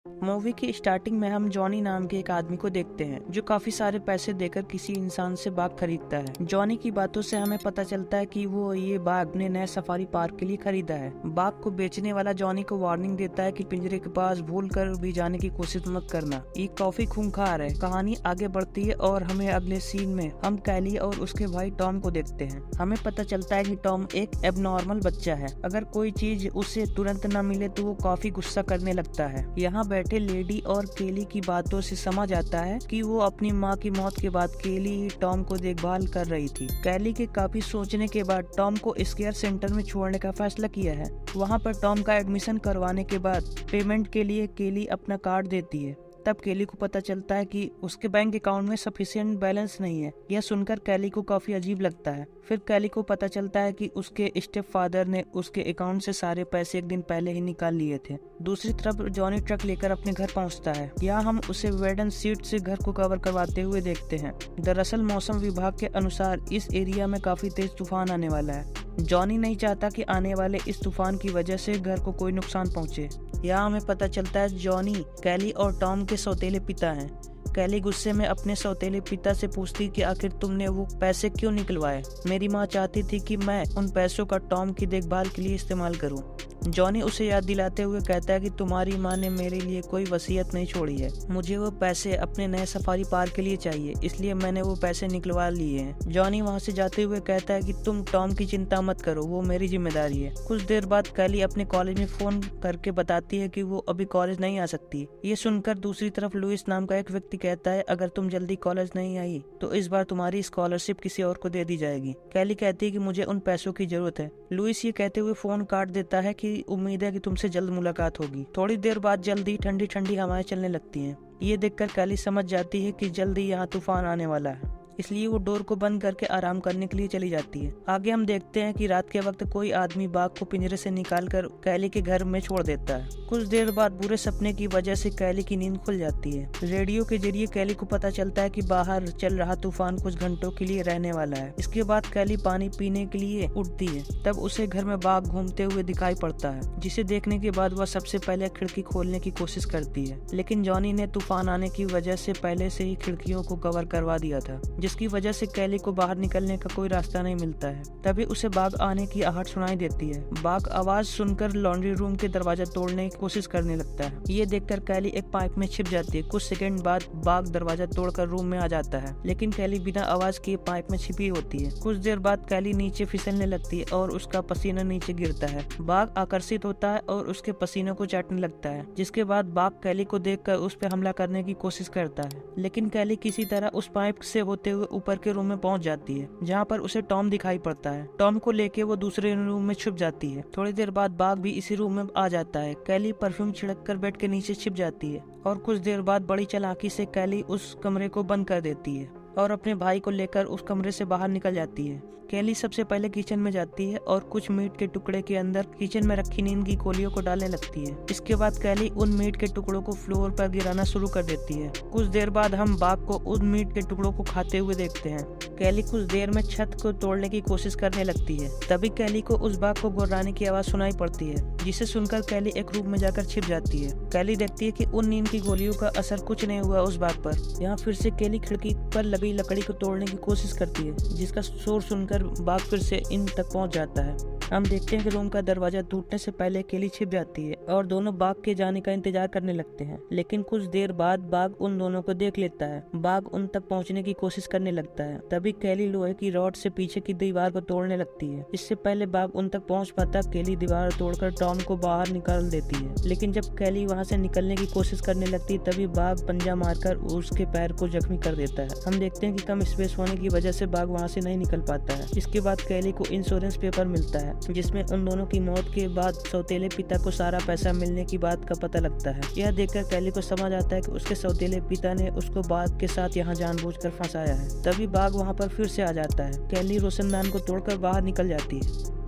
Movie की starting में हम जॉनी नाम के एक आदमी को देखते हैं जो काफी सारे पैसे देकर किसी इंसान से बाग खरीदता है। जॉनी की बातों से हमें पता चलता है कि वो ये बाग अपने नए सफारी पार्क के लिए खरीदा है। बाग को बेचने वाला जॉनी को वार्निंग देता है कि पिंजरे के पास भूल कर भी जाने की कोशिश मत करना। ये काफी खूंखार है। कहानी आगे बढ़ती है और हमें अगले सीन में हम कैली और उसके भाई टॉम को देखते हैं। हमें पता चलता है कि टॉम एक एबनॉर्मल बच्चा है। अगर कोई चीज उसे तुरंत न मिले तो वो काफी गुस्सा करने लगता है। यहाँ बैठे लेडी और केली की बातों से समझ आता है कि वो अपनी माँ की मौत के बाद केली ही टॉम को देखभाल कर रही थी। कैली के काफी सोचने के बाद टॉम को स्केयर सेंटर में छोड़ने का फैसला किया है। वहाँ पर टॉम का एडमिशन करवाने के बाद पेमेंट के लिए केली अपना कार्ड देती है। तब केली को पता चलता है कि उसके बैंक अकाउंट में सफिशिएंट बैलेंस नहीं है। यह सुनकर कैली को काफी अजीब लगता है। फिर कैली को पता चलता है कि उसके स्टेप फादर ने उसके अकाउंट से सारे पैसे एक दिन पहले ही निकाल लिए थे। दूसरी तरफ जॉनी ट्रक लेकर अपने घर पहुंचता है। यहाँ हम उसे वेडन सीट से घर को कवर करवाते हुए देखते हैं। दरअसल मौसम विभाग के अनुसार इस एरिया में काफी तेज तूफान आने वाला है। जॉनी नहीं चाहता कि आने वाले इस तूफान की वजह से घर को कोई नुकसान पहुंचे। यहाँ हमें पता चलता है जॉनी कैली और टॉम के सौतेले पिता हैं। कैली गुस्से में अपने सौतेले पिता से पूछती कि आखिर तुमने वो पैसे क्यों निकलवाए। मेरी माँ चाहती थी कि मैं उन पैसों का टॉम की देखभाल के लिए इस्तेमाल करूं। जॉनी उसे याद दिलाते हुए कहता है कि तुम्हारी माँ ने मेरे लिए कोई वसीयत नहीं छोड़ी है। मुझे वो पैसे अपने नए सफारी पार्क के लिए चाहिए, इसलिए मैंने वो पैसे निकलवा लिए हैं। जॉनी वहाँ से जाते हुए कहता है कि तुम टॉम की चिंता मत करो, वो मेरी जिम्मेदारी है। कुछ देर बाद कैली अपने कॉलेज में फोन करके बताती है कि वो अभी कॉलेज नहीं आ सकती। ये सुनकर दूसरी तरफ लुइस नाम का एक व्यक्ति कहता है, अगर तुम जल्दी कॉलेज नहीं आई तो इस बार तुम्हारी स्कॉलरशिप किसी और को दे दी जाएगी। कैली कहती है कि मुझे उन पैसों की जरूरत है। लुइस ये कहते हुए फोन काट देता है कि उम्मीद है कि तुमसे जल्द मुलाकात होगी। थोड़ी देर बाद जल्दी ठंडी ठंडी हवाएं चलने लगती हैं। ये देखकर कैली समझ जाती है कि जल्दी यहाँ तूफान आने वाला है, इसलिए वो डोर को बंद करके आराम करने के लिए चली जाती है। आगे हम देखते हैं कि रात के वक्त कोई आदमी बाघ को पिंजरे से निकालकर कैली के घर में छोड़ देता है। कुछ देर बाद बुरे सपने की वजह से कैली की नींद खुल जाती है। रेडियो के जरिए कैली को पता चलता है कि बाहर चल रहा तूफान कुछ घंटों के लिए रहने वाला है। इसके बाद कैली पानी पीने के लिए उठती है। तब उसे घर में बाघ घूमते हुए दिखाई पड़ता है, जिसे देखने के बाद वह सबसे पहले खिड़की खोलने की कोशिश करती है, लेकिन जॉनी ने तूफान आने की वजह से पहले से ही खिड़कियों को कवर करवा दिया था, जिसकी वजह से कैली को बाहर निकलने का कोई रास्ता नहीं मिलता है। तभी उसे बाघ आने की आहट सुनाई देती है। बाघ आवाज सुनकर लॉन्ड्री रूम के दरवाजा तोड़ने की कोशिश करने लगता है। ये देखकर कैली एक पाइप में छिप जाती है। कुछ सेकंड बाद बाघ दरवाजा तोड़कर रूम में आ जाता है, लेकिन कैली बिना आवाज किए पाइप में छिपी होती है। कुछ देर बाद कैली नीचे फिसलने लगती है और उसका पसीना नीचे गिरता है। बाघ आकर्षित होता है और उसके पसीने को चाटने लगता है, जिसके बाद बाघ कैली को देखकर उस पर हमला करने की कोशिश करता है, लेकिन कैली किसी तरह उस पाइप से होते हुए ऊपर के रूम में पहुंच जाती है, जहां पर उसे टॉम दिखाई पड़ता है। टॉम को लेके वो दूसरे रूम में छुप जाती है। थोड़ी देर बाद बाघ भी इसी रूम में आ जाता है। कैली परफ्यूम छिड़क कर बेड के नीचे छिप जाती है और कुछ देर बाद बड़ी चालाकी से कैली उस कमरे को बंद कर देती है और अपने भाई को लेकर उस कमरे से बाहर निकल जाती है। कैली सबसे पहले किचन में जाती है और कुछ मीट के टुकड़े के अंदर किचन में रखी नींद की गोलियों को डालने लगती है। इसके बाद कैली उन मीट के टुकड़ों को फ्लोर पर गिराना शुरू कर देती है। कुछ देर बाद हम बाघ को उन मीट के टुकड़ों को खाते हुए देखते हैं। कैली कुछ देर में छत को तोड़ने की कोशिश करने लगती है। तभी कैली को उस बाघ को गुर्राने की आवाज सुनाई पड़ती है, जिसे सुनकर कैली एक रूम में जाकर छिप जाती है। कैली देखती है कि उन नींद की गोलियों का असर कुछ नहीं हुआ उस बाघ पर। यहाँ फिर से कैली खिड़की पर लगी लकड़ी को तोड़ने की कोशिश करती है, जिसका शोर सुनकर बाघ फिर से इन तक पहुंच जाता है। हम देखते हैं कि रूम का दरवाजा टूटने से पहले कैली छिप जाती है और दोनों बाघ के जाने का इंतजार करने लगते हैं, लेकिन कुछ देर बाद बाघ उन दोनों को देख लेता है। बाघ उन तक पहुंचने की कोशिश करने लगता है। तभी कैली लोहे की रॉड से पीछे की दीवार को तोड़ने लगती है। इससे पहले बाघ उन तक पहुंच पाता, कैली दीवार तोड़कर टॉम को बाहर निकाल देती है, लेकिन जब कैली वहां से निकलने की कोशिश करने लगती है तभी बाघ पंजा मारकर उसके पैर को जख्मी कर देता है। हम देखते हैं कि कम स्पेस होने की वजह से बाघ वहां से नहीं निकल पाता है। इसके बाद कैली को इंश्योरेंस पेपर मिलता है, जिसमें उन दोनों की मौत के बाद सौतेले पिता को सारा पैसा मिलने की बात का पता लगता है। यह देखकर कैली को समझ आता है कि उसके सौतेले पिता ने उसको बाघ के साथ यहाँ जानबूझकर फंसाया है। तभी बाघ वहाँ पर फिर से आ जाता है। कैली रोशनदान को तोड़कर बाहर निकल जाती है।